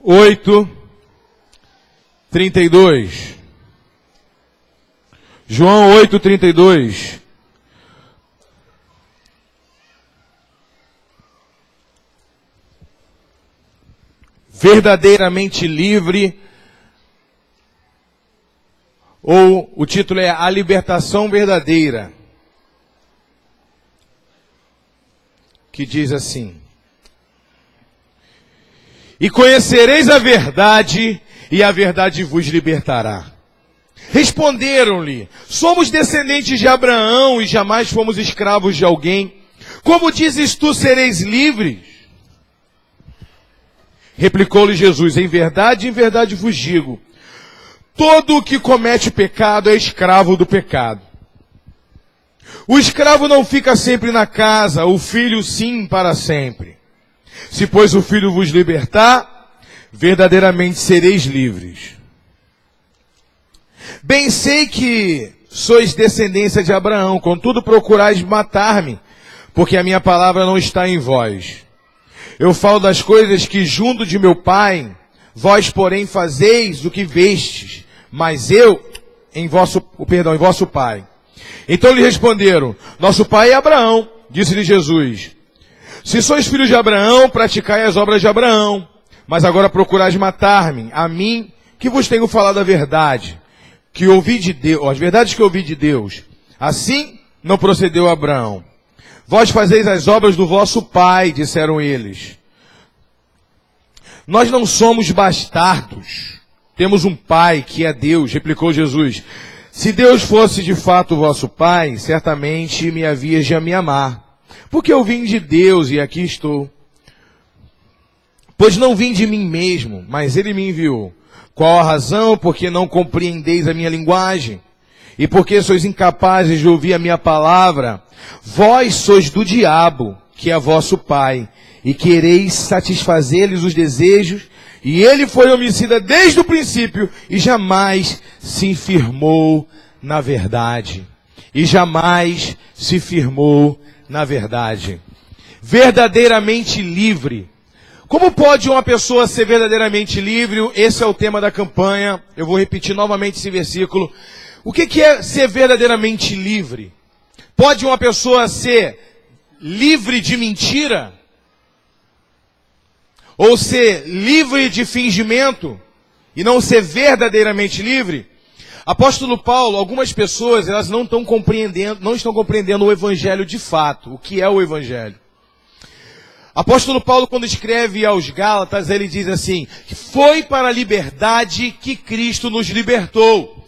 8:32. João 8:32. Verdadeiramente livre, ou o título é A Libertação Verdadeira, que diz assim: E conhecereis a verdade, e a verdade vos libertará. Responderam-lhe: Somos descendentes de Abraão e jamais fomos escravos de alguém. Como dizes tu, sereis livres? Replicou-lhe Jesus: em verdade vos digo, todo o que comete pecado é escravo do pecado. O escravo não fica sempre na casa, o filho sim para sempre. Se, pois, o filho vos libertar, verdadeiramente sereis livres. Bem sei que sois descendência de Abraão, contudo procurais matar-me, porque a minha palavra não está em vós. Eu falo das coisas que junto de meu Pai, vós, porém, fazeis o que vestes, mas eu em vosso Pai. Então lhe responderam: Nosso pai é Abraão. Disse-lhe Jesus: Se sois filhos de Abraão, praticai as obras de Abraão. Mas agora procurais matar-me, a mim, que vos tenho falado a verdade, que ouvi de Deus, as verdades que ouvi de Deus. Assim não procedeu Abraão. Vós fazeis as obras do vosso pai, disseram eles. Nós não somos bastardos. Temos um pai que é Deus, replicou Jesus. Se Deus fosse de fato o vosso pai, certamente me havias de me amar. Porque eu vim de Deus e aqui estou. Pois não vim de mim mesmo, mas ele me enviou. Qual a razão? Porque não compreendeis a minha linguagem. E porque sois incapazes de ouvir a minha palavra. Vós sois do diabo, que é vosso pai, e quereis satisfazer-lhes os desejos, e ele foi homicida desde o princípio, e jamais se firmou na verdade. E jamais se firmou na verdade. Verdadeiramente livre. Como pode uma pessoa ser verdadeiramente livre? Esse é o tema da campanha. Eu vou repetir novamente esse versículo. O que é ser verdadeiramente livre? Pode uma pessoa ser livre de mentira? Ou ser livre de fingimento? E não ser verdadeiramente livre? Apóstolo Paulo, algumas pessoas, elas não estão compreendendo o Evangelho de fato. O que é o Evangelho? Apóstolo Paulo, quando escreve aos Gálatas, ele diz assim: foi para a liberdade que Cristo nos libertou.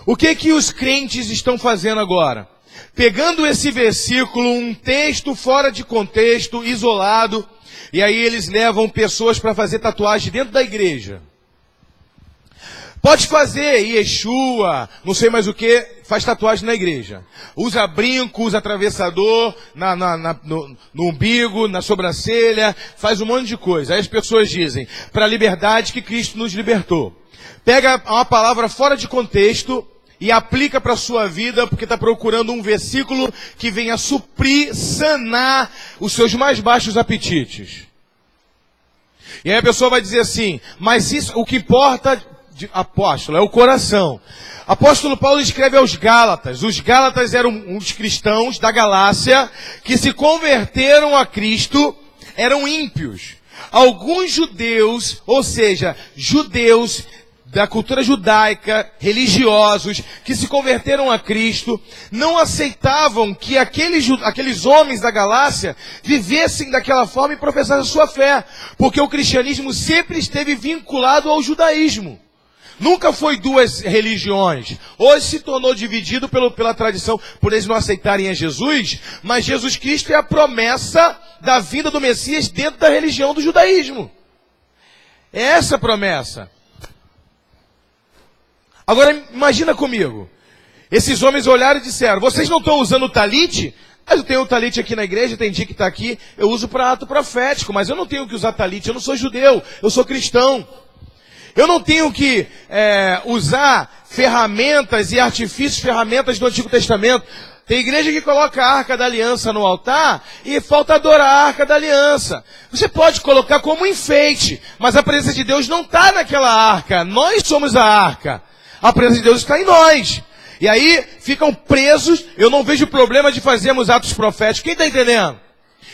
O que os crentes estão fazendo agora? Pegando esse versículo, um texto fora de contexto, isolado, e aí eles levam pessoas para fazer tatuagem dentro da igreja. Pode fazer Yeshua, não sei mais o que, faz tatuagem na igreja. Usa brinco, usa atravessador no umbigo, na sobrancelha, faz um monte de coisa. Aí as pessoas dizem, para a liberdade que Cristo nos libertou. Pega uma palavra fora de contexto e aplica para a sua vida, porque está procurando um versículo que venha suprir, sanar os seus mais baixos apetites. E aí a pessoa vai dizer assim, mas isso, o que importa, apóstolo, é o coração. Apóstolo Paulo escreve aos Gálatas. Os Gálatas eram uns cristãos da Galácia que se converteram a Cristo, eram ímpios. Alguns judeus, ou seja, judeus da cultura judaica, religiosos, que se converteram a Cristo, não aceitavam que aqueles homens da Galácia vivessem daquela forma e professassem a sua fé, porque o cristianismo sempre esteve vinculado ao judaísmo. Nunca foi duas religiões. Hoje se tornou dividido pela tradição, por eles não aceitarem a Jesus, mas Jesus Cristo é a promessa da vinda do Messias dentro da religião do judaísmo. É essa a promessa. Agora imagina comigo, esses homens olharam e disseram, vocês não estão usando o talite? Mas eu tenho o talite aqui na igreja, tem dia que está aqui, eu uso para ato profético, mas eu não tenho que usar talite, eu não sou judeu, eu sou cristão. Eu não tenho que usar ferramentas e artifícios, ferramentas do Antigo Testamento. Tem igreja que coloca a Arca da Aliança no altar e falta adorar a Arca da Aliança. Você pode colocar como enfeite, mas a presença de Deus não está naquela arca. Nós somos a arca. A presença de Deus está em nós. E aí ficam presos. Eu não vejo problema de fazermos atos proféticos. Quem está entendendo?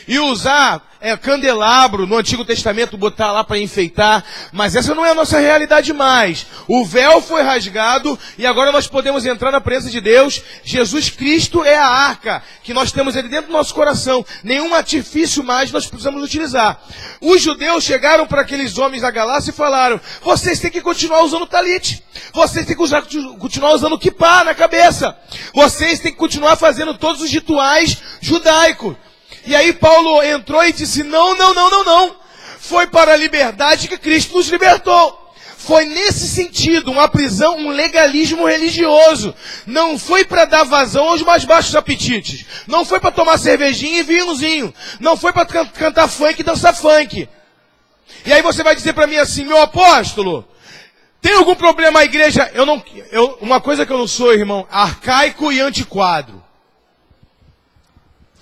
E usar candelabro no Antigo Testamento, botar lá para enfeitar, mas essa não é a nossa realidade mais. O véu foi rasgado e agora nós podemos entrar na presença de Deus. Jesus Cristo é a arca que nós temos ali dentro do nosso coração. Nenhum artifício mais nós precisamos utilizar. Os judeus chegaram para aqueles homens da Galácia e falaram: vocês têm que continuar usando talite, vocês têm que continuar usando kippá na cabeça, vocês têm que continuar fazendo todos os rituais judaicos. E aí Paulo entrou e disse: não. Foi para a liberdade que Cristo nos libertou. Foi nesse sentido, uma prisão, um legalismo religioso. Não foi para dar vazão aos mais baixos apetites. Não foi para tomar cervejinha e vinhozinho. Não foi para cantar funk e dançar funk. E aí você vai dizer para mim assim: meu apóstolo, tem algum problema a igreja? Uma coisa que eu não sou, irmão: arcaico e antiquado.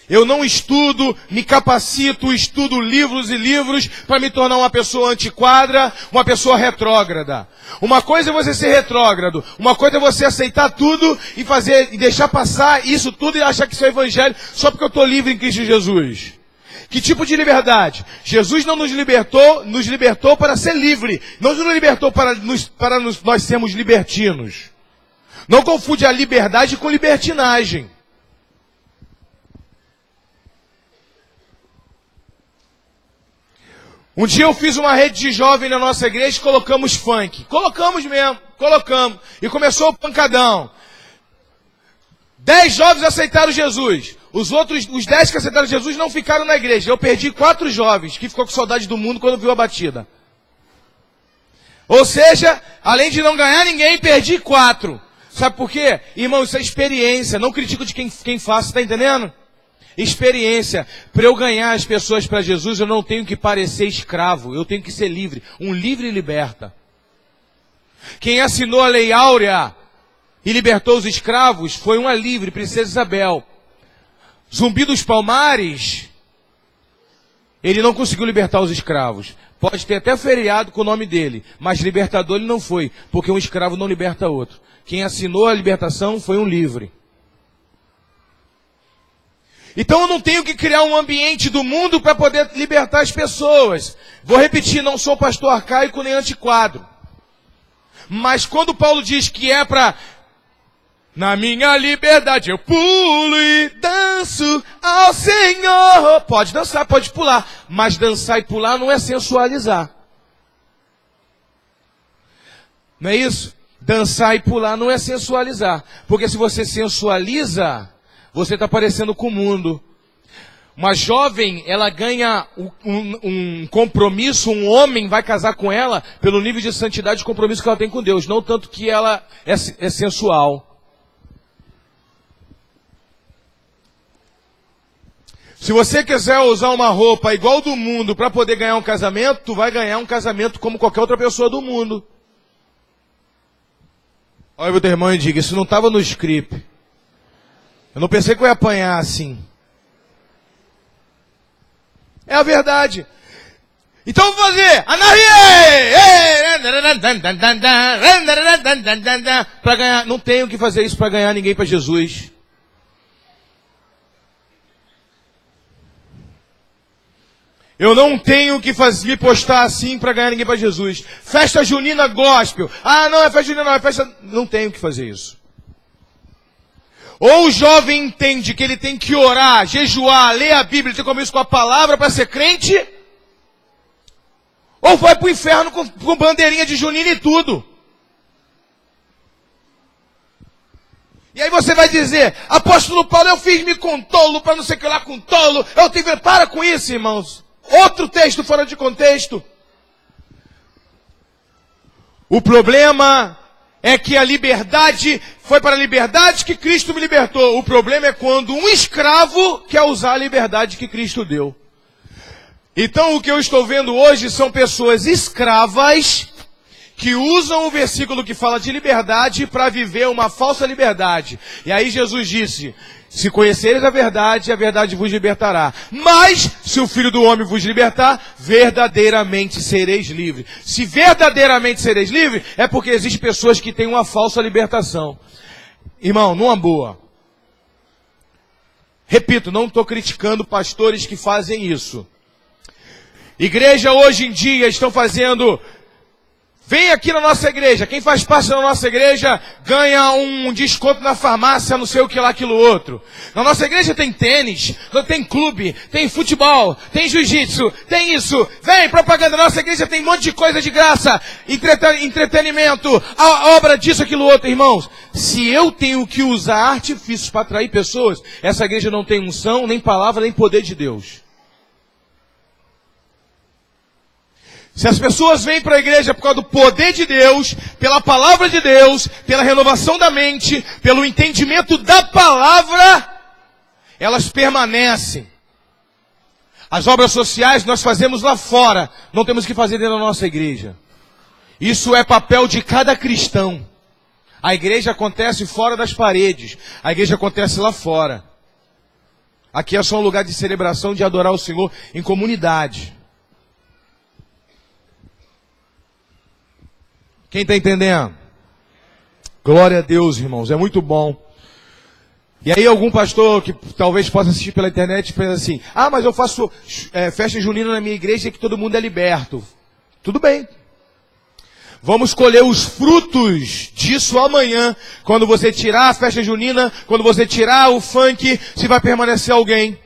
Eu não estudo, me capacito, estudo livros e livros para me tornar uma pessoa antiquada, uma pessoa retrógrada. Uma coisa é você ser retrógrado, uma coisa é você aceitar tudo e deixar passar isso tudo e achar que isso é evangelho só porque eu estou livre em Cristo Jesus. Que tipo de liberdade? Jesus não nos libertou para ser livre, não nos libertou para nós sermos libertinos. Não confunde a liberdade com libertinagem. Um dia eu fiz uma rede de jovens na nossa igreja e colocamos funk. Colocamos mesmo, colocamos. E começou o pancadão. 10 jovens aceitaram Jesus. Os 10 que aceitaram Jesus não ficaram na igreja. Eu perdi 4 jovens que ficou com saudade do mundo quando viu a batida. Ou seja, além de não ganhar ninguém, perdi 4. Sabe por quê? Irmão, isso é experiência. Não critico de quem faz, tá entendendo? Experiência. Para eu ganhar as pessoas para Jesus, eu não tenho que parecer escravo. Eu tenho que ser livre. Um livre liberta. Quem assinou a Lei Áurea e libertou os escravos foi uma livre, Princesa Isabel. Zumbi dos Palmares, ele não conseguiu libertar os escravos. Pode ter até feriado com o nome dele, mas libertador ele não foi, porque um escravo não liberta outro. Quem assinou a libertação foi um livre. Então eu não tenho que criar um ambiente do mundo para poder libertar as pessoas. Vou repetir, não sou pastor arcaico nem antiquado. Mas quando Paulo diz que é para... Na minha liberdade eu pulo e danço ao Senhor. Pode dançar, pode pular. Mas dançar e pular não é sensualizar. Não é isso? Dançar e pular não é sensualizar. Porque se você sensualiza... você está parecendo com o mundo. Uma jovem, ela ganha um compromisso, um homem vai casar com ela pelo nível de santidade e compromisso que ela tem com Deus, não tanto que ela é sensual. Se você quiser usar uma roupa igual do mundo para poder ganhar um casamento, tu vai ganhar um casamento como qualquer outra pessoa do mundo. Olha o teu irmão e diga: isso não estava no script. Eu não pensei que eu ia apanhar assim. É a verdade. Então vou fazer. Para ganhar. Não tenho que fazer isso para ganhar ninguém para Jesus. Eu não tenho que me postar assim para ganhar ninguém para Jesus. Festa junina gospel. Ah, não é festa junina, não é festa... Não tenho que fazer isso. Ou o jovem entende que ele tem que orar, jejuar, ler a Bíblia, ter compromisso com a palavra para ser crente, ou vai para o inferno com bandeirinha de junina e tudo. E aí você vai dizer: apóstolo Paulo, eu fiz-me com tolo, para não sei o que lá com tolo, eu tenho que... Para com isso, irmãos. Outro texto fora de contexto. O problema é que a liberdade foi para a liberdade que Cristo me libertou. O problema é quando um escravo quer usar a liberdade que Cristo deu. Então o que eu estou vendo hoje são pessoas escravas que usam o versículo que fala de liberdade para viver uma falsa liberdade. E aí Jesus disse: Se conhecereis a verdade vos libertará. Mas, se o Filho do Homem vos libertar, verdadeiramente sereis livres. Se verdadeiramente sereis livres, é porque existem pessoas que têm uma falsa libertação. Irmão, numa boa. Repito, não estou criticando pastores que fazem isso. Igreja hoje em dia estão fazendo... Vem aqui na nossa igreja, quem faz parte da nossa igreja ganha um desconto na farmácia, não sei o que lá, aquilo outro. Na nossa igreja tem tênis, tem clube, tem futebol, tem jiu-jitsu, tem isso. Vem, propaganda, nossa igreja tem um monte de coisa de graça, entretenimento, a obra disso, aquilo outro. Irmãos, se eu tenho que usar artifícios para atrair pessoas, essa igreja não tem unção, nem palavra, nem poder de Deus. Se as pessoas vêm para a igreja por causa do poder de Deus, pela palavra de Deus, pela renovação da mente, pelo entendimento da palavra, elas permanecem. As obras sociais nós fazemos lá fora, não temos que fazer dentro da nossa igreja. Isso é papel de cada cristão. A igreja acontece fora das paredes, a igreja acontece lá fora. Aqui é só um lugar de celebração, de adorar o Senhor em comunidade. Quem está entendendo? Glória a Deus, irmãos, é muito bom. E aí algum pastor que talvez possa assistir pela internet pensa assim, mas eu faço festa junina na minha igreja que todo mundo é liberto. Tudo bem. Vamos colher os frutos disso amanhã, quando você tirar a festa junina, quando você tirar o funk, se vai permanecer alguém.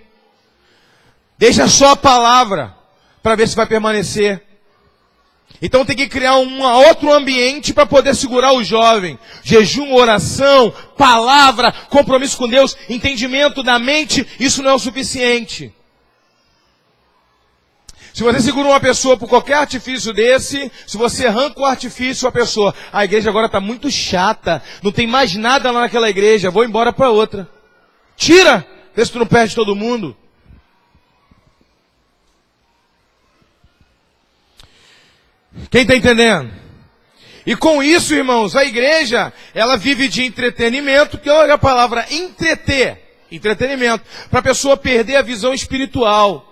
Deixa só a palavra, para ver se vai permanecer. Então tem que criar um outro ambiente para poder segurar o jovem. Jejum, oração, palavra, compromisso com Deus, entendimento da mente, isso não é o suficiente. Se você segura uma pessoa por qualquer artifício desse, se você arranca o artifício, a igreja agora está muito chata, não tem mais nada lá naquela igreja, vou embora para outra. Tira, vê se tu não perde todo mundo. Quem está entendendo? E com isso, irmãos, a igreja, ela vive de entretenimento, que é a palavra entretenimento, para a pessoa perder a visão espiritual.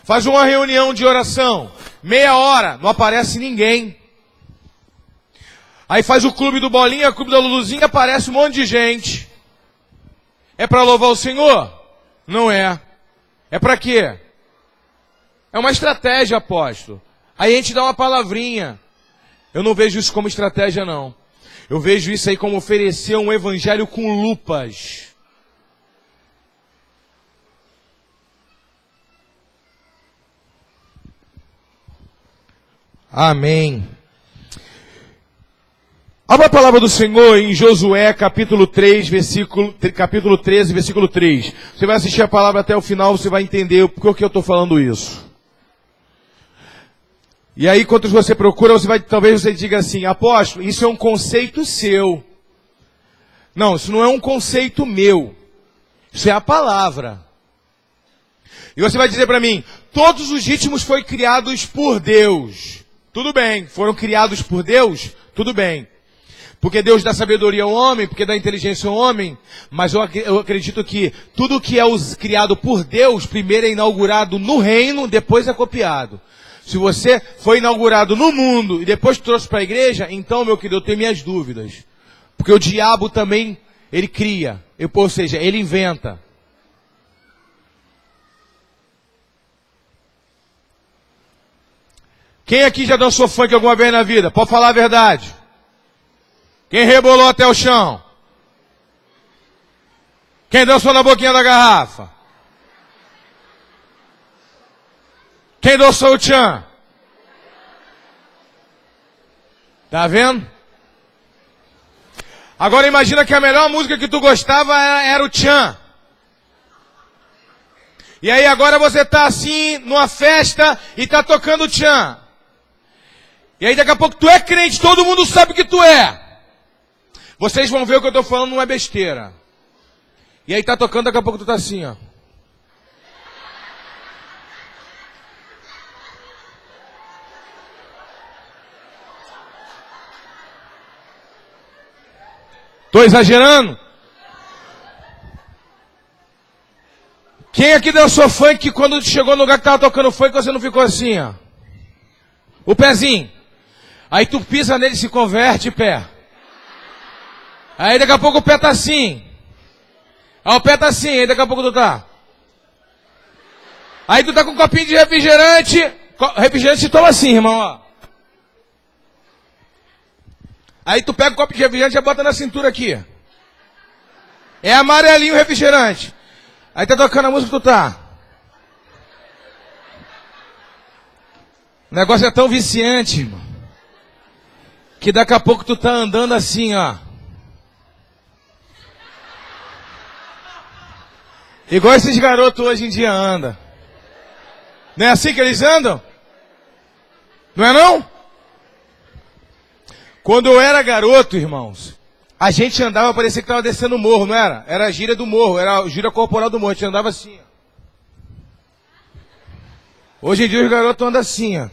Faz uma reunião de oração, meia hora, não aparece ninguém. Aí faz o clube do Bolinha, o clube da Luluzinha, aparece um monte de gente. É para louvar o Senhor? Não é. É para quê? É uma estratégia, apóstolo. Aí a gente dá uma palavrinha. Eu não vejo isso como estratégia, não. Eu vejo isso aí como oferecer um evangelho com lupas. Amém. Abra a palavra do Senhor em Josué, capítulo 13, versículo 3. Você vai assistir a palavra até o final, você vai entender por que eu estou falando isso. E aí, quando você procura, talvez você diga assim, apóstolo, isso é um conceito seu. Não, isso não é um conceito meu. Isso é a palavra. E você vai dizer para mim, todos os ritmos foram criados por Deus. Tudo bem, foram criados por Deus? Tudo bem. Porque Deus dá sabedoria ao homem, porque dá inteligência ao homem. Mas eu acredito que tudo que é criado por Deus, primeiro é inaugurado no reino, depois é copiado. Se você foi inaugurado no mundo e depois trouxe para a igreja, então, meu querido, eu tenho minhas dúvidas. Porque o diabo também, ele cria. Ou seja, ele inventa. Quem aqui já dançou funk alguma vez na vida? Pode falar a verdade. Quem rebolou até o chão? Quem dançou na boquinha da garrafa? Quem dançou o tchan? Tá vendo? Agora imagina que a melhor música que tu gostava era o tchan. E aí agora você tá assim, numa festa, e tá tocando o tchan. E aí daqui a pouco tu é crente, todo mundo sabe que tu é. Vocês vão ver o que eu tô falando, não é besteira. E aí tá tocando, daqui a pouco tu tá assim, ó. Tô exagerando? Quem aqui dançou funk que quando chegou no lugar que tava tocando funk, você não ficou assim, ó? O pezinho. Aí tu pisa nele e se converte, pé. Aí daqui a pouco o pé tá assim. Aí o pé tá assim, aí daqui a pouco tu tá. Aí tu tá com um copinho de refrigerante. Refrigerante se toma assim, irmão, ó. Aí tu pega o copo de refrigerante e bota na cintura aqui. É amarelinho o refrigerante. Aí tá tocando a música que tu tá. O negócio é tão viciante, irmão, que daqui a pouco tu tá andando assim, ó. Igual esses garotos hoje em dia andam. Não é assim que eles andam? Não é não? Quando eu era garoto, irmãos, a gente andava, parecia que estava descendo o morro, não era? Era a gíria do morro, era a gíria corporal do morro, a gente andava assim, ó. Hoje em dia os garotos andam assim, ó.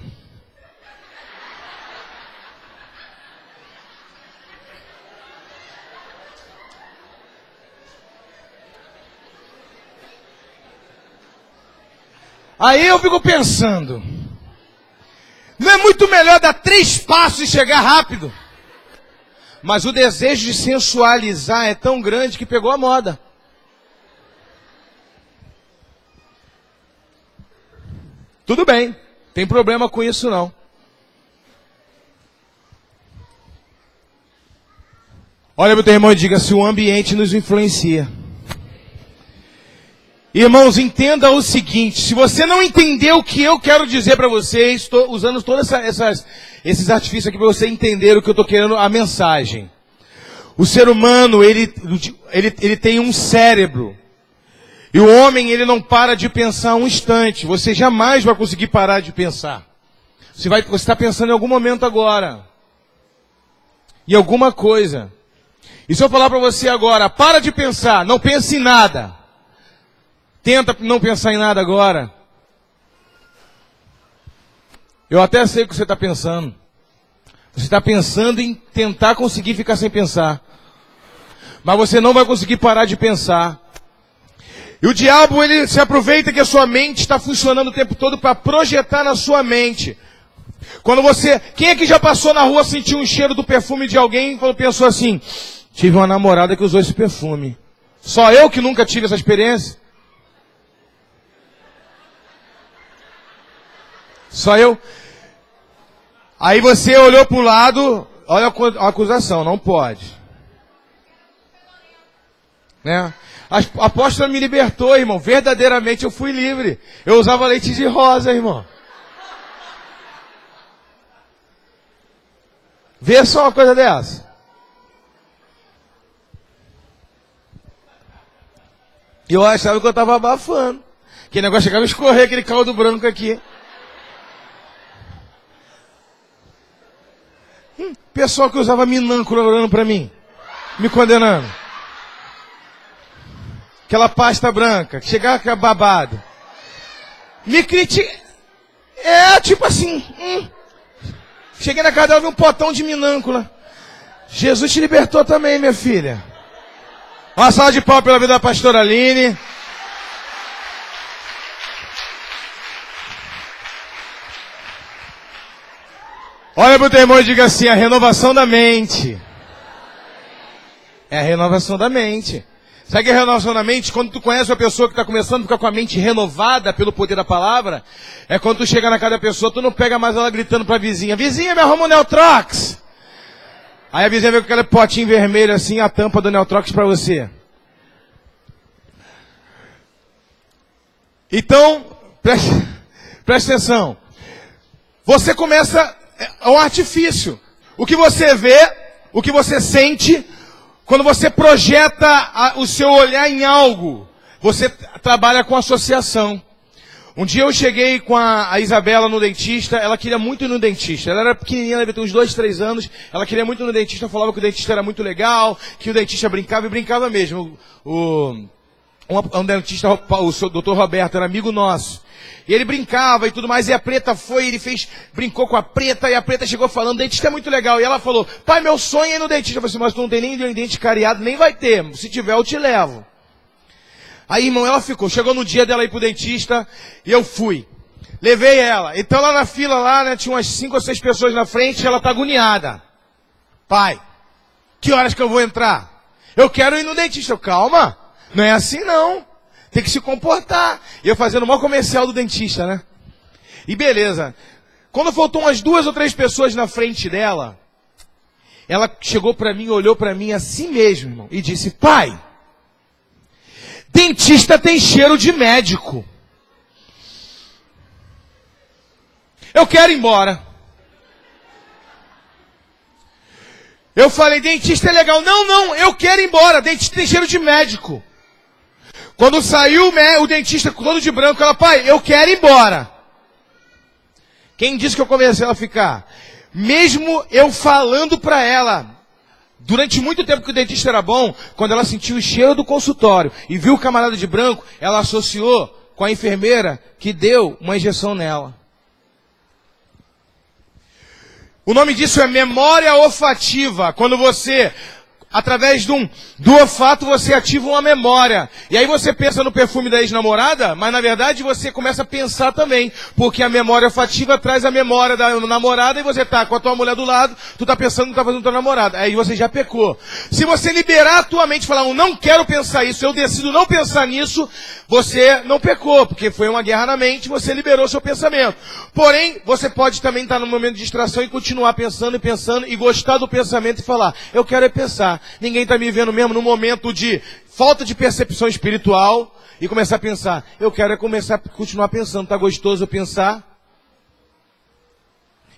Aí eu fico pensando, não é muito melhor dar 3 passos e chegar rápido? Mas o desejo de sensualizar é tão grande que pegou a moda. Tudo bem, tem problema com isso não. Olha meu teu irmão e diga se o ambiente nos influencia. Irmãos, entenda o seguinte, se você não entender o que eu quero dizer para vocês, estou usando todos esses artifícios aqui para você entender o que eu estou querendo, a mensagem. O ser humano, ele tem um cérebro. E o homem, ele não para de pensar um instante. Você jamais vai conseguir parar de pensar. Você está pensando em algum momento agora. Em alguma coisa. E se eu falar para você agora, para de pensar, não pense em nada. Tenta não pensar em nada agora. Eu até sei o que você está pensando. Você está pensando em tentar conseguir ficar sem pensar. Mas você não vai conseguir parar de pensar. E o diabo, ele se aproveita que a sua mente está funcionando o tempo todo para projetar na sua mente. Quando você... Quem é que já passou na rua, sentiu um cheiro do perfume de alguém e pensou assim, tive uma namorada que usou esse perfume. Só eu que nunca tive essa experiência? Só eu? Aí você olhou para o lado, olha a acusação, não pode. Né? A apóstola me libertou, irmão. Verdadeiramente eu fui livre. Eu usava leite de rosa, irmão. Vê só uma coisa dessa. E eu achava que eu estava abafando. Aquele negócio chegava a escorrer, aquele caldo branco aqui. Pessoal que usava minâncora orando para mim. Me condenando. Aquela pasta branca, que chegava com babado. Me critica. É, tipo assim. Cheguei na casa dela, vi um potão de minâncora. Jesus te libertou também, minha filha. Uma salva de palmas pela vida da pastora Aline. Olha pro teu irmão e diga assim, a renovação da mente. É a renovação da mente. Sabe o que é a renovação da mente? Quando tu conhece uma pessoa que está começando a ficar com a mente renovada pelo poder da palavra, é quando tu chega na casa da pessoa, tu não pega mais ela gritando pra vizinha, vizinha, me arruma um Neutrox. Aí a vizinha vem com aquele potinho vermelho assim, a tampa do Neutrox pra você. Então, preste atenção. Você começa, é um artifício. O que você vê, o que você sente, quando você projeta o seu olhar em algo, você trabalha com associação. Um dia eu cheguei com a Isabela no dentista, ela queria muito ir no dentista. Ela era pequenininha, ela devia ter uns 2, 3 anos, ela queria muito ir no dentista, falava que o dentista era muito legal, que o dentista brincava e brincava mesmo. Um dentista, o seu Dr. Roberto, era amigo nosso. E ele brincava e tudo mais, e a Preta foi, brincou com a Preta, e a Preta chegou falando, dentista é muito legal. E ela falou, pai, meu sonho é ir no dentista. Eu falei assim, mas tu não tem nem dente cariado, nem vai ter. Se tiver, eu te levo. Aí, irmão, ela ficou. Chegou no dia dela ir pro dentista e eu fui. Levei ela. Então lá na fila, lá, né, tinha umas 5 ou 6 pessoas na frente e ela tá agoniada. Pai, que horas que eu vou entrar? Eu quero ir no dentista. Calma, não é assim não. Tem que se comportar. E eu fazendo o maior comercial do dentista, né? E beleza. Quando faltou umas 2 ou 3 pessoas na frente dela, ela chegou pra mim, olhou pra mim assim mesmo, irmão, e disse: pai, dentista tem cheiro de médico. Eu quero ir embora. Eu falei: dentista é legal. Não, eu quero ir embora. Dentista tem cheiro de médico. Quando saiu o dentista todo de branco, ela: pai, eu quero ir embora. Quem disse que eu convencei ela a ficar? Mesmo eu falando pra ela, durante muito tempo que o dentista era bom, quando ela sentiu o cheiro do consultório e viu o camarada de branco, ela associou com a enfermeira que deu uma injeção nela. O nome disso é memória olfativa. Quando você, através do olfato, você ativa uma memória. E aí você pensa no perfume da ex-namorada, mas na verdade você começa a pensar também. Porque a memória olfativa traz a memória da namorada e você tá com a tua mulher do lado, tu tá pensando no que tá fazendo com a tua namorada. Aí você já pecou. Se você liberar a tua mente e falar: eu não quero pensar isso, eu decido não pensar nisso, você não pecou, porque foi uma guerra na mente, você liberou seu pensamento. Porém, você pode também estar num momento de distração e continuar pensando e gostar do pensamento e falar: eu quero é pensar. Ninguém está me vendo mesmo no momento de falta de percepção espiritual e começar a pensar. Eu quero é continuar pensando. Está gostoso eu pensar?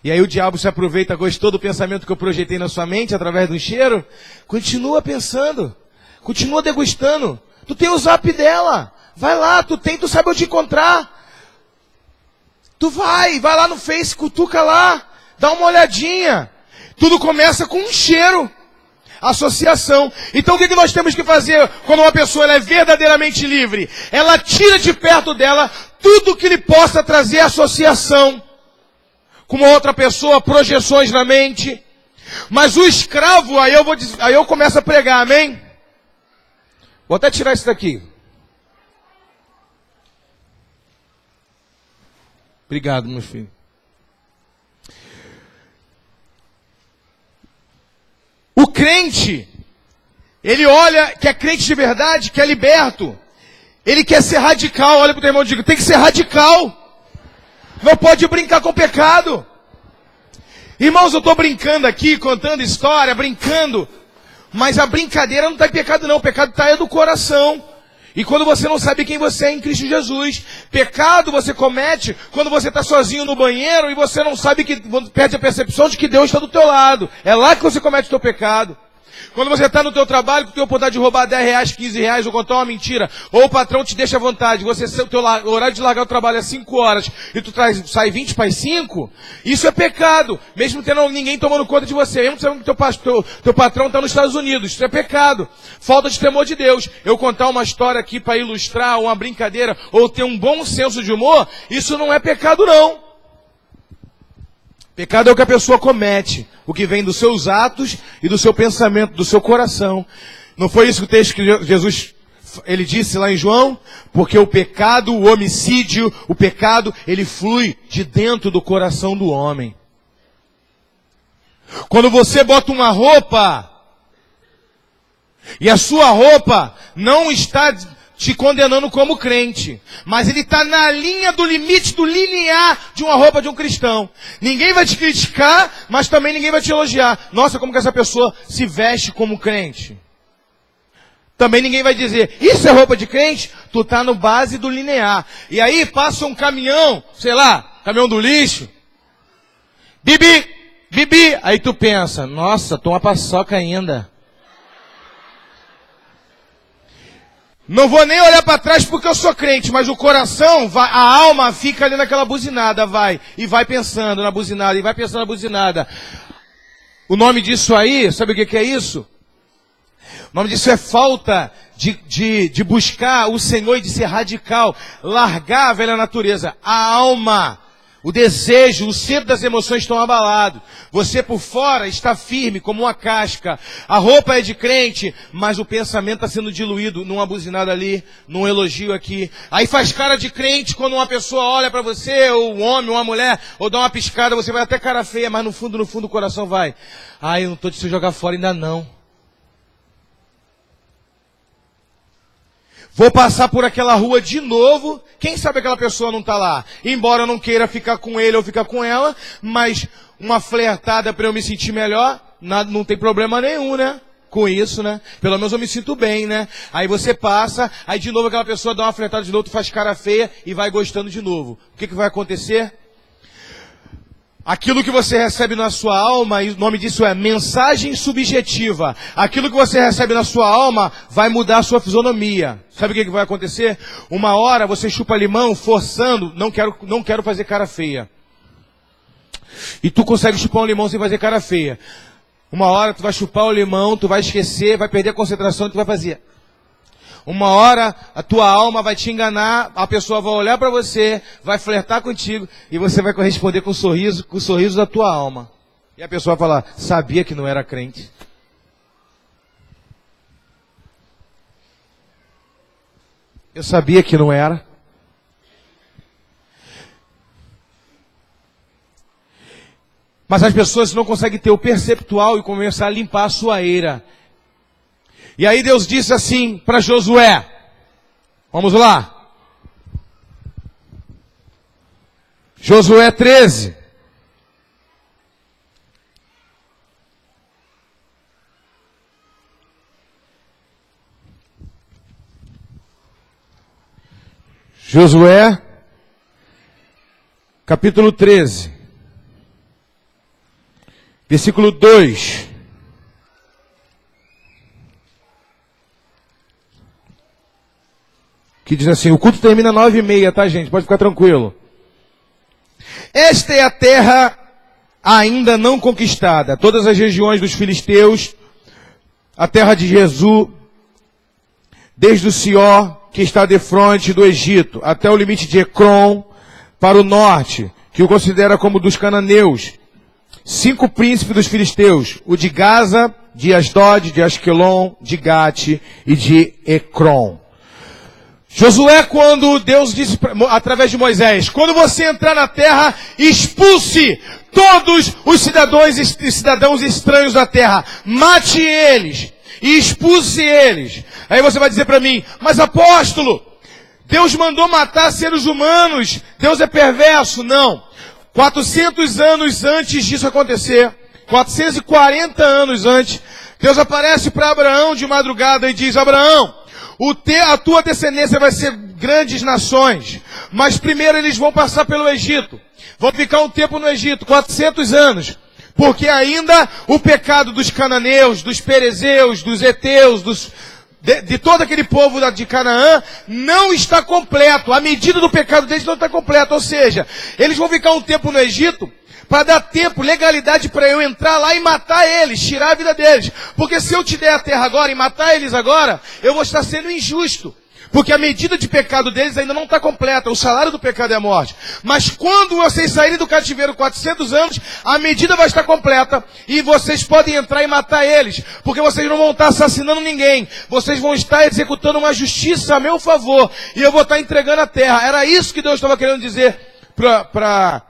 E aí o diabo se aproveita: gostou do pensamento que eu projetei na sua mente através do cheiro? Continua pensando. Continua degustando. Tu tem o zap dela. Vai lá, tu sabe onde encontrar. Tu vai lá no Face, cutuca lá, dá uma olhadinha. Tudo começa com um cheiro. Associação. Então o que nós temos que fazer quando uma pessoa ela é verdadeiramente livre? Ela tira de perto dela tudo que lhe possa trazer associação com uma outra pessoa, projeções na mente. Mas o escravo, aí eu começo a pregar, amém? Vou até tirar isso daqui. Obrigado, meu filho. O crente, ele olha que é crente de verdade, que é liberto. Ele quer ser radical. Olha para o teu irmão e diga: tem que ser radical. Não pode brincar com o pecado. Irmãos, eu estou brincando aqui, contando história, brincando. Mas a brincadeira não está em pecado não. O pecado está do coração. E quando você não sabe quem você é em Cristo Jesus. Pecado você comete quando você está sozinho no banheiro e você não sabe perde a percepção de que Deus está do teu lado. É lá que você comete o teu pecado. Quando você está no teu trabalho, que tem a oportunidade de roubar 10 reais, 15 reais, ou contar uma mentira, ou o patrão te deixa à vontade, o teu horário de largar o trabalho é 5 horas, e tu sai 20 para as 5, isso é pecado, mesmo tendo ninguém tomando conta de você, mesmo sabendo que teu patrão está nos Estados Unidos, isso é pecado, falta de temor de Deus. Eu contar uma história aqui para ilustrar, uma brincadeira, ou ter um bom senso de humor, isso não é pecado não. Pecado é o que a pessoa comete, o que vem dos seus atos e do seu pensamento, do seu coração. Não foi isso que o texto que Jesus, ele disse lá em João? Porque o pecado, o homicídio, o pecado, ele flui de dentro do coração do homem. Quando você bota uma roupa, e a sua roupa não está te condenando como crente, mas ele está na linha do limite do linear de uma roupa de um cristão. Ninguém vai te criticar, mas também ninguém vai te elogiar. Nossa, como que essa pessoa se veste como crente? Também ninguém vai dizer: isso é roupa de crente? Tu está no base do linear. E aí passa um caminhão, sei lá, caminhão do lixo. Bibi, Bibi. Aí tu pensa: nossa, tô uma paçoca ainda. Não vou nem olhar para trás porque eu sou crente, mas o coração, a alma fica ali naquela buzinada, e vai pensando na buzinada, e vai pensando na buzinada. O nome disso aí, sabe o que é isso? O nome disso é falta de buscar o Senhor e de ser radical, largar a velha natureza. A alma, O desejo, o centro das emoções estão abalados. Você por fora está firme como uma casca. A roupa é de crente, mas o pensamento está sendo diluído numa buzinada ali, num elogio aqui. Aí faz cara de crente quando uma pessoa olha para você, ou um homem, ou uma mulher, ou dá uma piscada, você vai até cara feia, mas no fundo o coração vai. Eu não estou de se jogar fora ainda não. Vou passar por aquela rua de novo, quem sabe aquela pessoa não está lá. Embora eu não queira ficar com ele ou ficar com ela, mas uma flertada para eu me sentir melhor, não tem problema nenhum, né? Com isso, né? Pelo menos eu me sinto bem, né? Aí você passa, aí de novo aquela pessoa dá uma flertada de novo, tu faz cara feia e vai gostando de novo. O que vai acontecer? Aquilo que você recebe na sua alma, e o nome disso é mensagem subjetiva. Aquilo que você recebe na sua alma vai mudar a sua fisionomia. Sabe o que vai acontecer? Uma hora você chupa limão forçando, não quero fazer cara feia. E tu consegue chupar um limão sem fazer cara feia. Uma hora tu vai chupar o limão, tu vai esquecer, vai perder a concentração e tu vai fazer. Uma hora a tua alma vai te enganar, a pessoa vai olhar para você, vai flertar contigo e você vai corresponder com o sorriso da tua alma. E a pessoa vai falar, sabia que não era crente. Eu sabia que não era. Mas as pessoas não conseguem ter o perceptual e começar a limpar a sua eira. E aí Deus disse assim para Josué. Vamos lá. Josué 13. Josué, capítulo 13. Versículo 2. Que diz assim, o culto termina 9h30, tá gente? Pode ficar tranquilo. Esta é a terra ainda não conquistada. Todas as regiões dos filisteus, a terra de Jesus, desde o Sió, que está defronte do Egito, até o limite de Ecrom, para o norte, que o considera como dos cananeus. 5 príncipes dos filisteus, o de Gaza, de Asdod, de Asquelon, de Gate e de Ecrom. Josué, quando Deus disse através de Moisés, quando você entrar na terra, expulse todos os cidadãos estranhos da terra, mate eles e expulse eles. Aí você vai dizer para mim, mas apóstolo, Deus mandou matar seres humanos, Deus é perverso. Não. 400 anos antes disso acontecer, 440 anos antes, Deus aparece para Abraão de madrugada e diz, Abraão, a tua descendência vai ser grandes nações, mas primeiro eles vão passar pelo Egito, vão ficar um tempo no Egito, 400 anos, porque ainda o pecado dos cananeus, dos perezeus, dos heteus, de todo aquele povo de Canaã, não está completo, a medida do pecado deles não está completa, ou seja, eles vão ficar um tempo no Egito, para dar tempo, legalidade para eu entrar lá e matar eles, tirar a vida deles. Porque se eu te der a terra agora e matar eles agora, eu vou estar sendo injusto. Porque a medida de pecado deles ainda não está completa. O salário do pecado é a morte. Mas quando vocês saírem do cativeiro 400 anos, a medida vai estar completa. E vocês podem entrar e matar eles. Porque vocês não vão estar assassinando ninguém. Vocês vão estar executando uma justiça a meu favor. E eu vou estar entregando a terra. Era isso que Deus estava querendo dizer para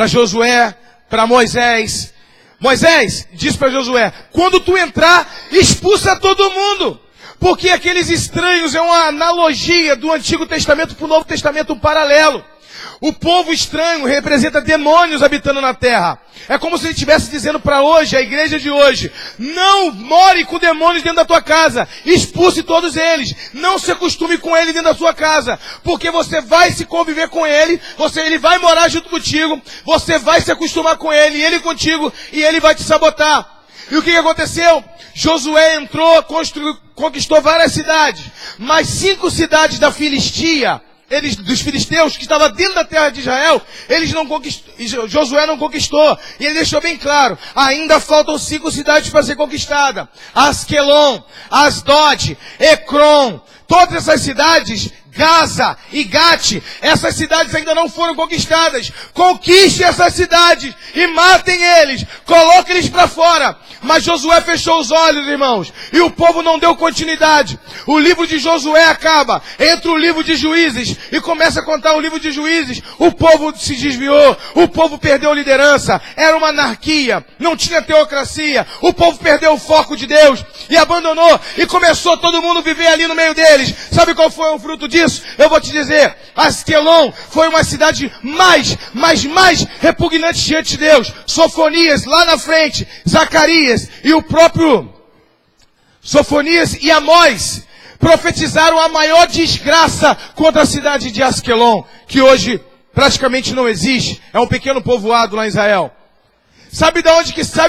Josué, para Moisés. Moisés diz para Josué, quando tu entrar, expulsa todo mundo. Porque aqueles estranhos é uma analogia do Antigo Testamento para o Novo Testamento, um paralelo. O povo estranho representa demônios habitando na terra. É como se ele estivesse dizendo para hoje, a igreja de hoje, não more com demônios dentro da tua casa, expulse todos eles, não se acostume com ele dentro da sua casa, porque você vai se conviver com ele, ele vai morar junto contigo, você vai se acostumar com ele, ele contigo, e ele vai te sabotar. E o que aconteceu? Josué entrou, conquistou várias cidades, mas 5 cidades da Filistia, dos filisteus, que estavam dentro da terra de Israel, Josué não conquistou. E ele deixou bem claro, ainda faltam 5 cidades para ser conquistada. Asquelon, Asdod, Ecrom, todas essas cidades Gaza e Gate, essas cidades ainda não foram conquistadas. Conquiste essas cidades e matem eles, coloquem eles para fora. Mas Josué fechou os olhos, irmãos, e o povo não deu continuidade. O livro de Josué acaba, entra o livro de Juízes e começa a contar o livro de Juízes. O povo se desviou, o povo perdeu liderança, era uma anarquia, não tinha teocracia, o povo perdeu o foco de Deus e abandonou, e começou todo mundo a viver ali no meio deles. Sabe qual foi o fruto disso? Eu vou te dizer, Asquelon foi uma cidade mais repugnante diante de Deus. Sofonias lá na frente, Zacarias e o próprio Sofonias e Amós profetizaram a maior desgraça contra a cidade de Asquelon, que hoje praticamente não existe, é um pequeno povoado lá em Israel. Sabe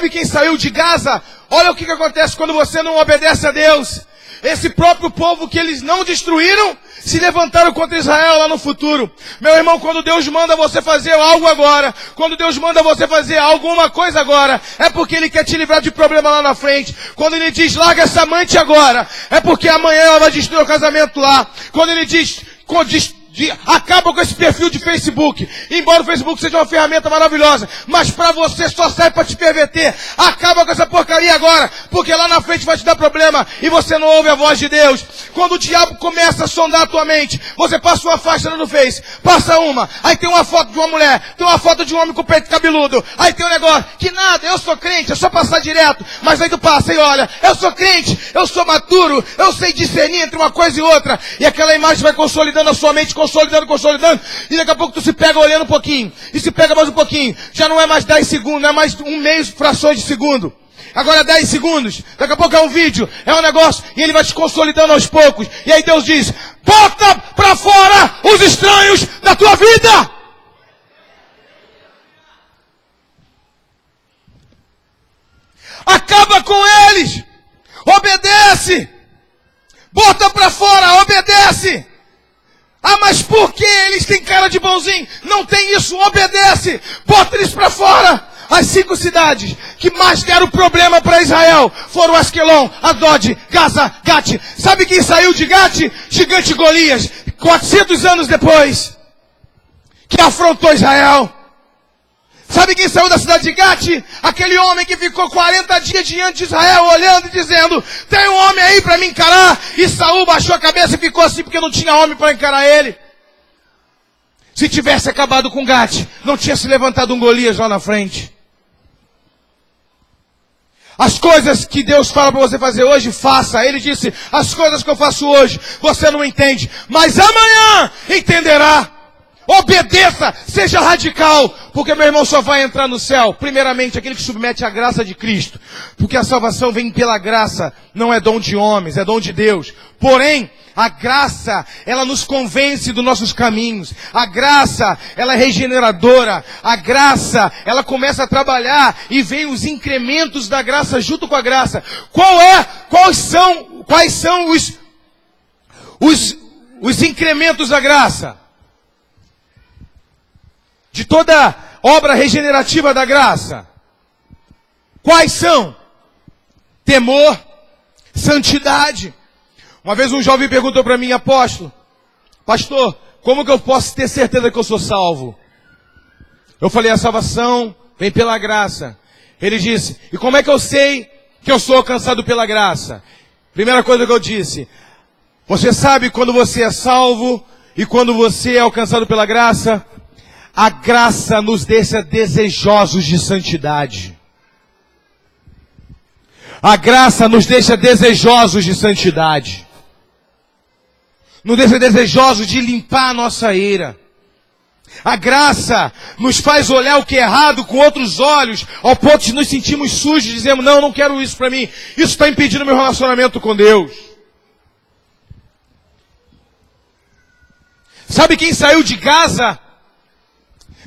quem saiu de Gaza? Olha o que acontece quando você não obedece a Deus. Esse próprio povo que eles não destruíram, se levantaram contra Israel lá no futuro. Meu irmão, quando Deus manda você fazer algo agora, quando Deus manda você fazer alguma coisa agora, é porque Ele quer te livrar de problema lá na frente. Quando Ele diz, larga essa amante agora, é porque amanhã ela vai destruir o casamento lá. Quando Ele diz, acaba com esse perfil de Facebook. Embora o Facebook seja uma ferramenta maravilhosa, mas para você só serve para te perverter. Acaba com essa porcaria agora, porque lá na frente vai te dar problema e você não ouve a voz de Deus. Quando o diabo começa a sondar a tua mente, você passa uma faixa no Face, passa uma, aí tem uma foto de uma mulher, tem uma foto de um homem com o peito cabeludo, aí tem um negócio, que nada, eu sou crente, é só passar direto, mas aí tu passa e olha, eu sou crente, eu sou maduro, eu sei discernir entre uma coisa e outra, e aquela imagem vai consolidando a sua mente, consolidando, e daqui a pouco tu se pega olhando um pouquinho, e se pega mais um pouquinho, já não é mais 10 segundos, não é mais meio frações de segundo, agora é 10 segundos, daqui a pouco é um vídeo, é um negócio, e ele vai te consolidando aos poucos, e aí Deus diz, bota pra fora os estranhos da tua vida! Acaba com eles! Obedece! Bota pra fora, obedece! Ah, mas por que eles têm cara de bonzinho? Não tem isso, obedece! Bota eles pra fora! As 5 cidades que mais deram problema para Israel foram Asquelon, Adod, Gaza, Gate. Sabe quem saiu de Gate? Gigante Golias, 400 anos depois, que afrontou Israel. Sabe quem saiu da cidade de Gate? Aquele homem que ficou 40 dias diante de Israel, olhando e dizendo, tem um homem aí para me encarar. E Saul baixou a cabeça e ficou assim, porque não tinha homem para encarar ele. Se tivesse acabado com Gate, não tinha se levantado um Golias lá na frente. As coisas que Deus fala para você fazer hoje, faça. Ele disse, as coisas que eu faço hoje, você não entende, mas amanhã entenderá. Obedeça, seja radical, porque meu irmão só vai entrar no céu, primeiramente, aquele que submete à graça de Cristo, porque a salvação vem pela graça, não é dom de homens, é dom de Deus. Porém, a graça, ela nos convence dos nossos caminhos, a graça, ela é regeneradora, a graça, ela começa a trabalhar e vem os incrementos da graça junto com a graça. Quais são os incrementos da graça? De toda obra regenerativa da graça. Quais são? Temor, santidade. Uma vez um jovem perguntou para mim, apóstolo, pastor, como que eu posso ter certeza que eu sou salvo? Eu falei, a salvação vem pela graça. Ele disse, e como é que eu sei que eu sou alcançado pela graça? Primeira coisa que eu disse, você sabe quando você é salvo e quando você é alcançado pela graça? A graça nos deixa desejosos de santidade. A graça nos deixa desejosos de santidade. Nos deixa desejosos de limpar a nossa ira. A graça nos faz olhar o que é errado com outros olhos, ao ponto de nos sentirmos sujos, dizemos, não quero isso para mim. Isso está impedindo meu relacionamento com Deus. Sabe quem saiu de Gaza?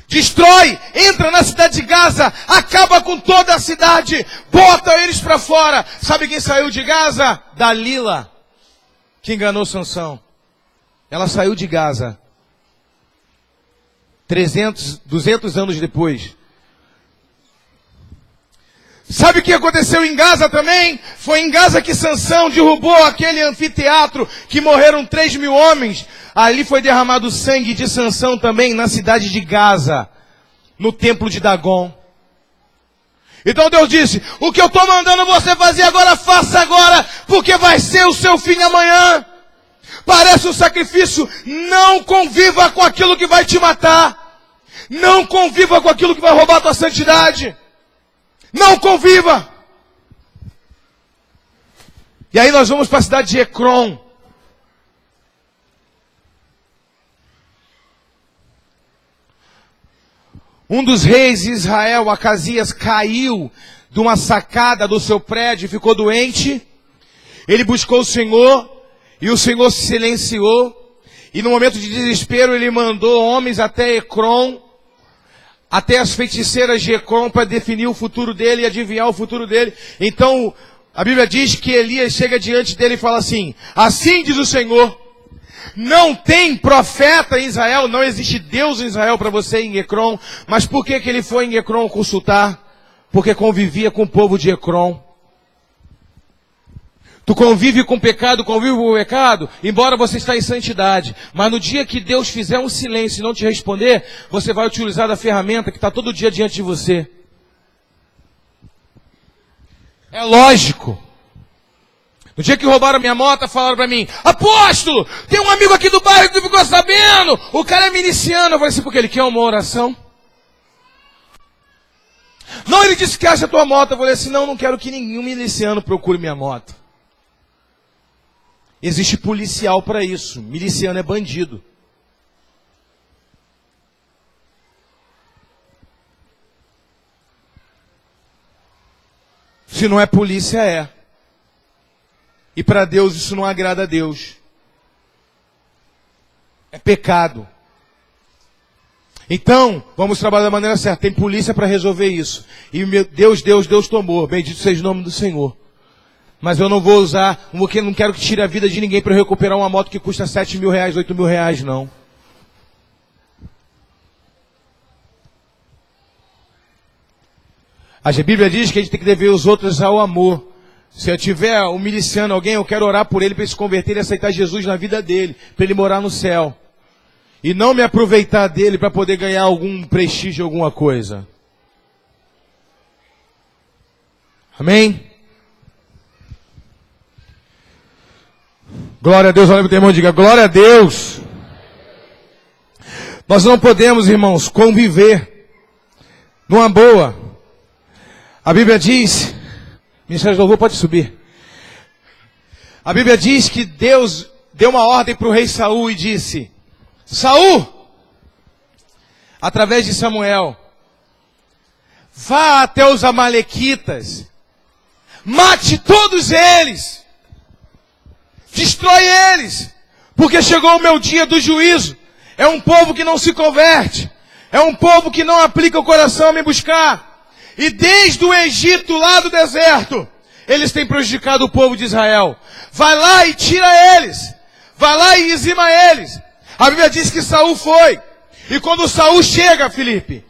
Destrói, entra na cidade de Gaza, acaba com toda a cidade, bota eles para fora. Sabe quem saiu de Gaza? Dalila, que enganou Sansão. Ela saiu de Gaza 200 anos depois. Sabe o que aconteceu em Gaza também? Foi em Gaza que Sansão derrubou aquele anfiteatro que morreram 3.000 homens. Ali foi derramado o sangue de Sansão também na cidade de Gaza, no templo de Dagon. Então Deus disse, o que eu estou mandando você fazer agora, faça agora, porque vai ser o seu fim amanhã. Parece um sacrifício, não conviva com aquilo que vai te matar. Não conviva com aquilo que vai roubar a tua santidade. Não conviva. E aí nós vamos para a cidade de Ecrom. Um dos reis de Israel, Acasias, caiu de uma sacada do seu prédio e ficou doente. Ele buscou o Senhor e o Senhor se silenciou. E no momento de desespero ele mandou homens até Ecrom, até as feiticeiras de Ecrom, para definir o futuro dele e adivinhar o futuro dele. Então a Bíblia diz que Elias chega diante dele e fala assim, assim diz o Senhor, não tem profeta em Israel, não existe Deus em Israel para você em Ecrom. Mas por que ele foi em Ecrom consultar? Porque convivia com o povo de Ecrom. Tu convive com o pecado, convive com o pecado, embora você está em santidade. Mas no dia que Deus fizer um silêncio e não te responder, você vai utilizar a ferramenta que está todo dia diante de você. É lógico. No dia que roubaram minha moto, falaram para mim, apóstolo, tem um amigo aqui do bairro que tu ficou sabendo, o cara é miliciano. Eu falei assim, porque ele quer uma oração? Não, ele disse que acha a tua moto. Eu falei assim, não quero que nenhum miliciano procure minha moto. Existe policial para isso, miliciano é bandido. Se não é polícia, é. E para Deus isso não agrada a Deus. É pecado. Então, vamos trabalhar da maneira certa. Tem polícia para resolver isso. E Deus tomou. Bendito seja o nome do Senhor. Mas eu não vou usar, porque não quero que tire a vida de ninguém para eu recuperar uma moto que custa 7.000 reais, 8.000 reais, não. A Bíblia diz que a gente tem que dever os outros ao amor. Se eu tiver um miliciano, alguém, eu quero orar por ele para ele se converter e aceitar Jesus na vida dele, para ele morar no céu. E não me aproveitar dele para poder ganhar algum prestígio, alguma coisa. Amém? Glória a Deus, olha para o teu irmão e diga, glória a Deus. Nós não podemos, irmãos, conviver numa boa. A Bíblia diz, ministério de louvor pode subir. A Bíblia diz que Deus deu uma ordem para o rei Saul e disse, Saul, através de Samuel, vá até os amalequitas, mate todos eles, destrói eles, porque chegou o meu dia do juízo. É um povo que não se converte, é um povo que não aplica o coração a me buscar. E desde o Egito, lá do deserto, eles têm prejudicado o povo de Israel. Vai lá e tira eles, vai lá e dizima eles. A Bíblia diz que Saul foi. E quando Saul chega, Filipe,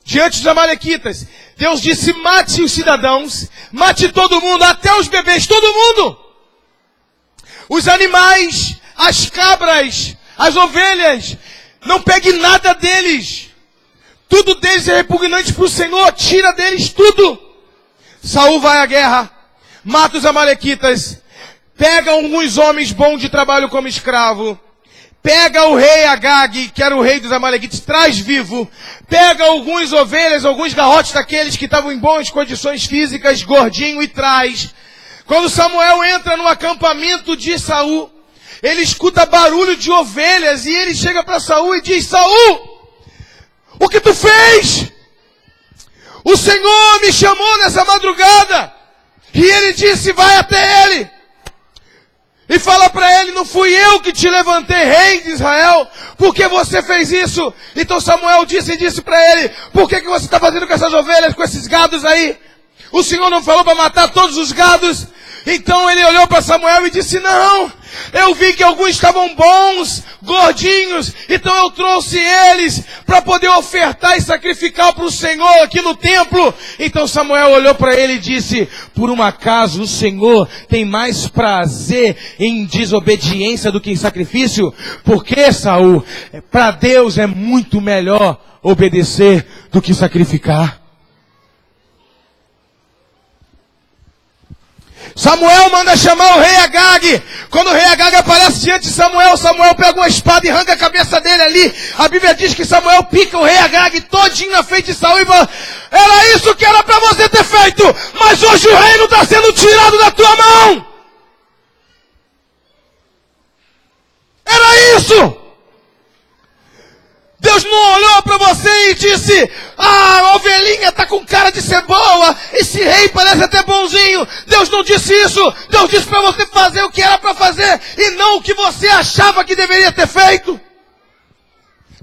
diante dos amalequitas, Deus disse, mate os cidadãos, mate todo mundo, até os bebês, todo mundo. Os animais, as cabras, as ovelhas, não pegue nada deles. Tudo deles é repugnante para o Senhor, tira deles tudo. Saul vai à guerra, mata os amalequitas, pega alguns homens bons de trabalho como escravo, pega o rei Agag, que era o rei dos amalequitas, traz vivo, pega algumas ovelhas, alguns garrotes daqueles que estavam em boas condições físicas, gordinho, e traz. Quando Samuel entra no acampamento de Saul, ele escuta barulho de ovelhas e ele chega para Saul e diz, Saul, o que tu fez? O Senhor me chamou nessa madrugada. E ele disse, vai até ele. E fala para ele, não fui eu que te levantei rei de Israel, porque você fez isso. Então Samuel disse para ele, por que você está fazendo com essas ovelhas, com esses gados aí? O Senhor não falou para matar todos os gados? Então ele olhou para Samuel e disse, não, Eu vi que alguns estavam bons, gordinhos, então eu trouxe eles para poder ofertar e sacrificar para o Senhor aqui no templo. Então Samuel olhou para ele e disse: por um acaso o Senhor tem mais prazer em desobediência do que em sacrifício? Porque, Saul, para Deus é muito melhor obedecer do que sacrificar. Samuel manda chamar o rei Agag. Quando o rei Agag aparece diante de Samuel, Samuel pega uma espada e arranca a cabeça dele ali. A Bíblia diz que Samuel pica o rei Agag todinho na frente de Saul e fala: era isso que era para você ter feito, mas hoje o reino está sendo tirado da tua mão. Era isso. Deus não olhou para você e disse: a ovelhinha está com cara de ser boa, esse rei parece até bonzinho. Deus não disse isso. Deus disse para você fazer o que era para fazer e não o que você achava que deveria ter feito.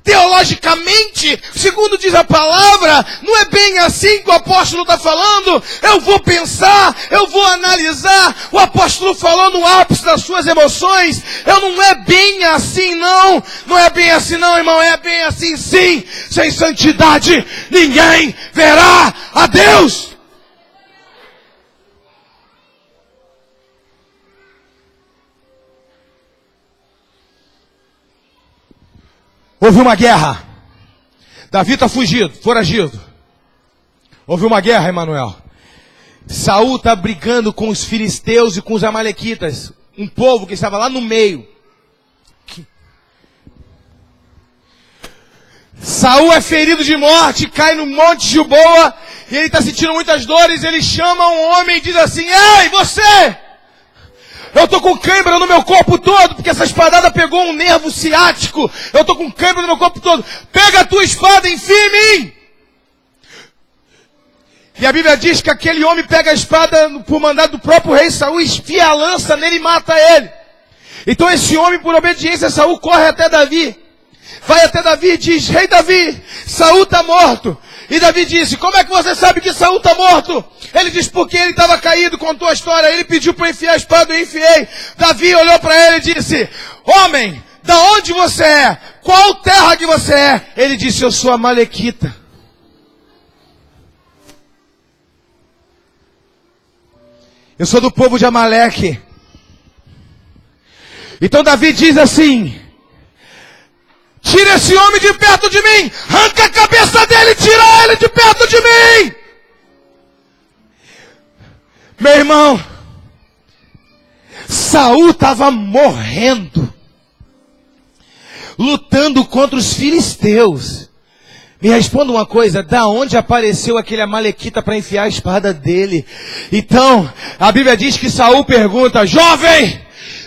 Teologicamente, segundo diz a palavra, não é bem assim que o apóstolo está falando. Eu vou pensar, eu vou analisar. O apóstolo falou no ápice das suas emoções. Não é bem assim não. Não é bem assim não, irmão. É bem assim sim. Sem santidade, ninguém verá a Deus. Houve uma guerra. Davi está fugido, foragido. Houve uma guerra, Emanuel. Saul está brigando com os filisteus e com os amalequitas. Um povo que estava lá no meio. Saul é ferido de morte, cai no monte Gilboa. E ele está sentindo muitas dores. Ele chama um homem e diz assim: ei, você! Eu estou com cãibra no meu corpo todo, porque essa espadada pegou um nervo ciático. Eu estou com cãibra no meu corpo todo. Pega a tua espada e enfia em mim. E a Bíblia diz que aquele homem pega a espada por mandado do próprio rei Saul, enfia a lança nele e mata ele. Então esse homem, por obediência a Saul, corre até Davi. Vai até Davi e diz: rei Davi, Saul está morto. E Davi disse: como é que você sabe que Saul está morto? Ele diz: porque ele estava caído, contou a história. Ele pediu para enfiar a espada, eu enfiei. Davi olhou para ele e disse: homem, da onde você é? Qual terra que você é? Ele disse: eu sou amalequita. Eu sou do povo de Amaleque. Então Davi diz assim: tira esse homem de perto de mim. Arranca a cabeça dele, tira ele de perto de mim. Meu irmão, Saul estava morrendo, lutando contra os filisteus. Me responda uma coisa: da onde apareceu aquele amalequita para enfiar a espada dele? Então, a Bíblia diz que Saul pergunta: jovem,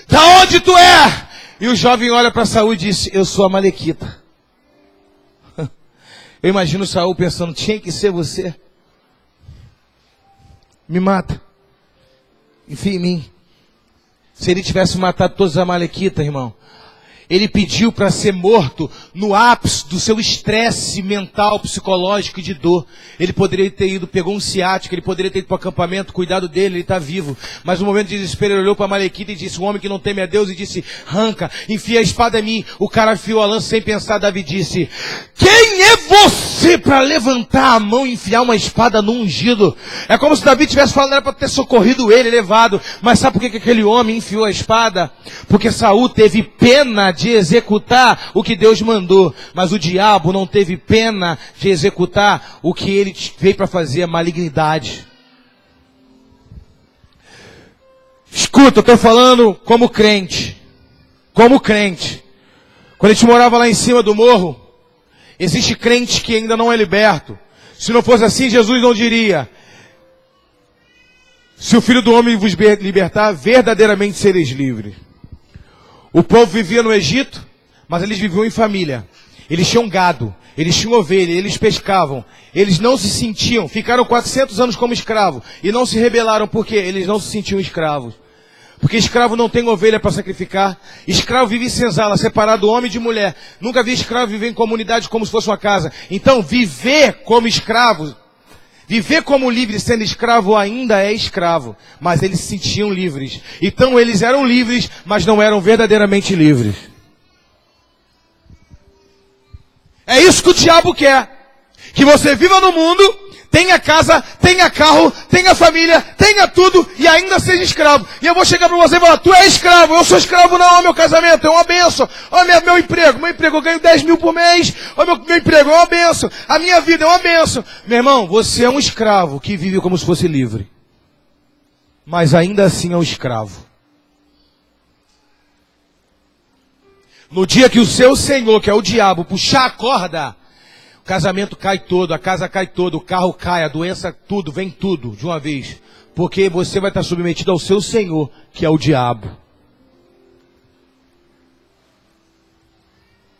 da onde tu é? E o jovem olha para Saul e diz: eu sou amalequita. Eu imagino Saul pensando: tinha que ser você. Me mata. Enfia em mim. Se ele tivesse matado todos os amalequitas, irmão, ele pediu para ser morto no ápice do seu estresse mental, psicológico e de dor. Ele poderia ter ido, pegou um ciático, ele poderia ter ido para o acampamento, cuidado dele, ele está vivo. Mas no momento de desespero ele olhou para a amalequita e disse: um homem que não teme a Deus, e disse: arranca, enfia a espada em mim. O cara afiou a lança sem pensar. Davi disse: quem é você para levantar a mão e enfiar uma espada no ungido? É como se Davi tivesse falado: era para ter socorrido ele, levado. Mas sabe por que aquele homem enfiou a espada? Porque Saul teve pena de executar o que Deus mandou, mas o diabo não teve pena de executar o que ele veio para fazer, a malignidade. Escuta, eu estou falando como crente. Como crente. Quando a gente morava lá em cima do morro, existe crente que ainda não é liberto. Se não fosse assim, Jesus não diria: se o Filho do Homem vos libertar, verdadeiramente sereis livres. O povo vivia no Egito, mas eles viviam em família. Eles tinham gado, eles tinham ovelha, eles pescavam. Eles não se sentiam, ficaram 400 anos como escravos e não se rebelaram. Por quê? Eles não se sentiam escravos. Porque escravo não tem ovelha para sacrificar. Escravo vive em senzala, separado homem de mulher. Nunca vi escravo viver em comunidade como se fosse uma casa. Então, viver como escravo Viver como livre sendo escravo ainda é escravo, mas eles se sentiam livres. Então eles eram livres, mas não eram verdadeiramente livres. É isso que o diabo quer. Que você viva no mundo, tenha casa, tenha carro, tenha família, tenha tudo e ainda seja escravo. E eu vou chegar para você e falar, tu é escravo, eu sou escravo não, meu casamento é uma benção. Olha meu emprego, eu ganho 10 mil por mês, olha meu emprego é uma benção. A minha vida é uma benção. Meu irmão, você é um escravo que vive como se fosse livre. Mas ainda assim é um escravo. No dia que o seu senhor, que é o diabo, puxar a corda, o casamento cai todo, a casa cai todo, o carro cai, a doença, tudo, vem tudo de uma vez. Porque você vai estar submetido ao seu senhor, que é o diabo.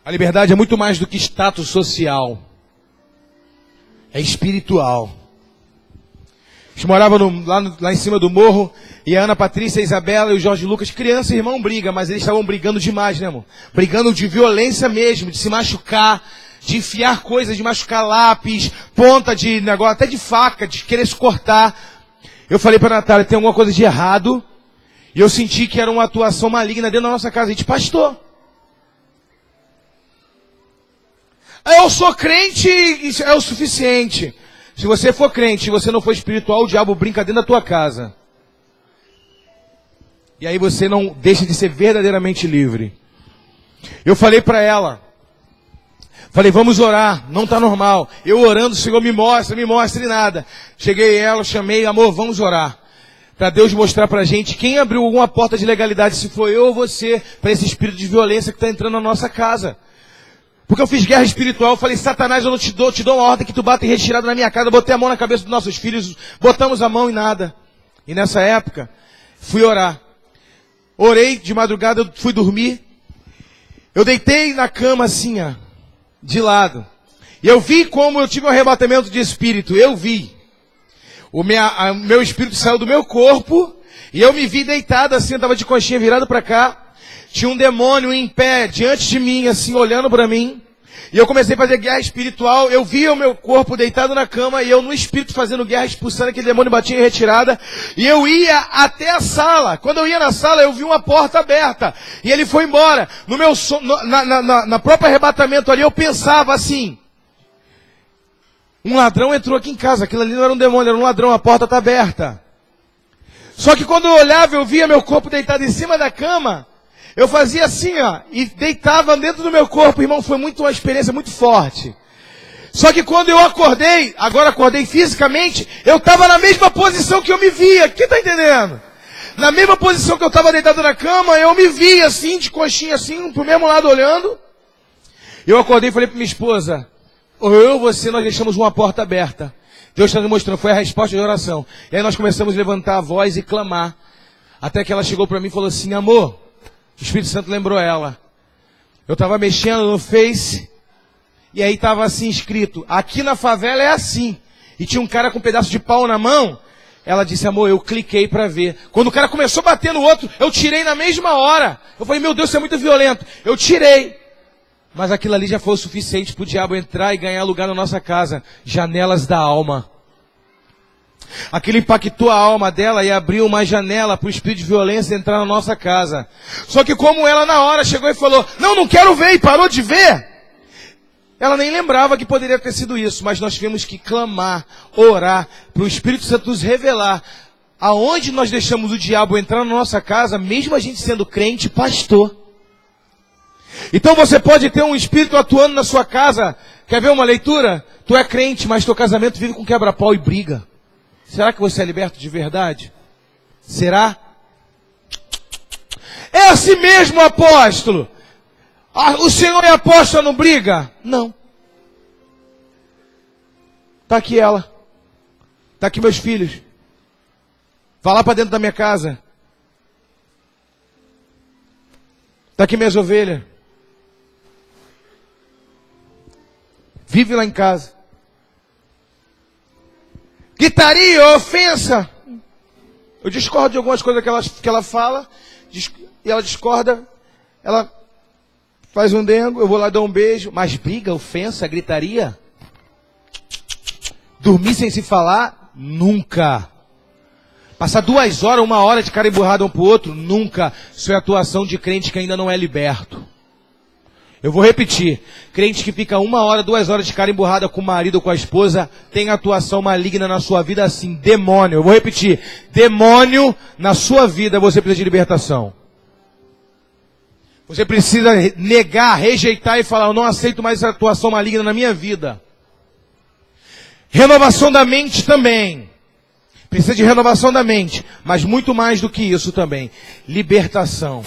A liberdade é muito mais do que status social. É espiritual. A gente morava lá em cima do morro, e a Ana Patrícia, a Isabela e o Jorge Lucas, criança e irmão briga, mas eles estavam brigando demais, né, amor? Brigando de violência mesmo, de se machucar, de enfiar coisas, de machucar lápis, ponta de negócio, até de faca, de querer se cortar. Eu falei para a Natália, tem alguma coisa de errado, e eu senti que era uma atuação maligna dentro da nossa casa. A gente, pastor, eu sou crente, isso é o suficiente. Se você for crente, se você não for espiritual, o diabo brinca dentro da tua casa. E aí você não deixa de ser verdadeiramente livre. Eu falei para ela, falei, vamos orar, não está normal. Eu orando, o Senhor me mostra e nada. Cheguei ela, chamei, amor, vamos orar. Para Deus mostrar para a gente quem abriu alguma porta de legalidade, se foi eu ou você, para esse espírito de violência que está entrando na nossa casa. Porque eu fiz guerra espiritual, eu falei, Satanás, eu não te dou uma ordem que tu bata em retirada na minha casa. Eu botei a mão na cabeça dos nossos filhos, botamos a mão e nada. E nessa época, fui orar. Orei de madrugada, eu fui dormir. Eu deitei na cama assim, ó, de lado. E eu vi como eu tive um arrebatamento de espírito. Eu vi. O meu espírito saiu do meu corpo. E eu me vi deitado assim, eu estava de conchinha virado para cá. Tinha um demônio em pé diante de mim, assim, olhando para mim. E eu comecei a fazer guerra espiritual. Eu via o meu corpo deitado na cama e eu no espírito fazendo guerra, expulsando aquele demônio, batia em retirada. E eu ia até a sala. Quando eu ia na sala, eu vi uma porta aberta. E ele foi embora. No meu na próprio arrebatamento ali, eu pensava assim, um ladrão entrou aqui em casa. Aquilo ali não era um demônio, era um ladrão. A porta está aberta. Só que quando eu olhava, eu via meu corpo deitado em cima da cama. Eu fazia assim, ó, e deitava dentro do meu corpo, irmão, foi uma experiência muito forte. Só que quando eu acordei, agora acordei fisicamente, eu estava na mesma posição que eu me via, quem está entendendo? Na mesma posição que eu estava deitado na cama, eu me via assim, de coxinha assim, pro mesmo lado olhando. Eu acordei e falei para minha esposa, eu e você, nós deixamos uma porta aberta. Deus está nos mostrando, foi a resposta de oração. E aí nós começamos a levantar a voz e clamar. Até que ela chegou para mim e falou assim, amor, o Espírito Santo lembrou ela. Eu estava mexendo no Face, e aí estava assim escrito, aqui na favela é assim. E tinha um cara com um pedaço de pau na mão. Ela disse, amor, eu cliquei para ver. Quando o cara começou a bater no outro, eu tirei na mesma hora. Eu falei, meu Deus, isso é muito violento. Eu tirei. Mas aquilo ali já foi o suficiente para o diabo entrar e ganhar lugar na nossa casa. Janelas da alma. Aquilo impactou a alma dela e abriu uma janela para o espírito de violência entrar na nossa casa. Só que como ela na hora chegou e falou, não quero ver, e parou de ver. Ela nem lembrava que poderia ter sido isso, mas nós tivemos que clamar, orar, para o Espírito Santo nos revelar aonde nós deixamos o diabo entrar na nossa casa, mesmo a gente sendo crente, pastor. Então você pode ter um espírito atuando na sua casa. Quer ver uma leitura? Tu é crente, mas teu casamento vive com quebra-pau e briga. Será que você é liberto de verdade? Será? É assim mesmo, apóstolo. O Senhor é apóstolo, não briga? Não. Está aqui ela. Está aqui meus filhos. Vá lá para dentro da minha casa. Está aqui minhas ovelhas. Vive lá em casa. Gritaria, ofensa. Eu discordo de algumas coisas que ela fala. E ela discorda. Ela faz um dengo. Eu vou lá dar um beijo. Mas briga, ofensa, gritaria. Dormir sem se falar? Nunca. Passar 2 horas, 1 hora de cara emburrado um pro outro? Nunca. Isso é atuação de crente que ainda não é liberto. Eu vou repetir. Crente que fica 1 hora, 2 horas de cara emburrada com o marido ou com a esposa, tem atuação maligna na sua vida assim. Demônio. Eu vou repetir. Demônio na sua vida, você precisa de libertação. Você precisa negar, rejeitar e falar, eu não aceito mais essa atuação maligna na minha vida. Renovação da mente também. Precisa de renovação da mente. Mas muito mais do que isso também. Libertação.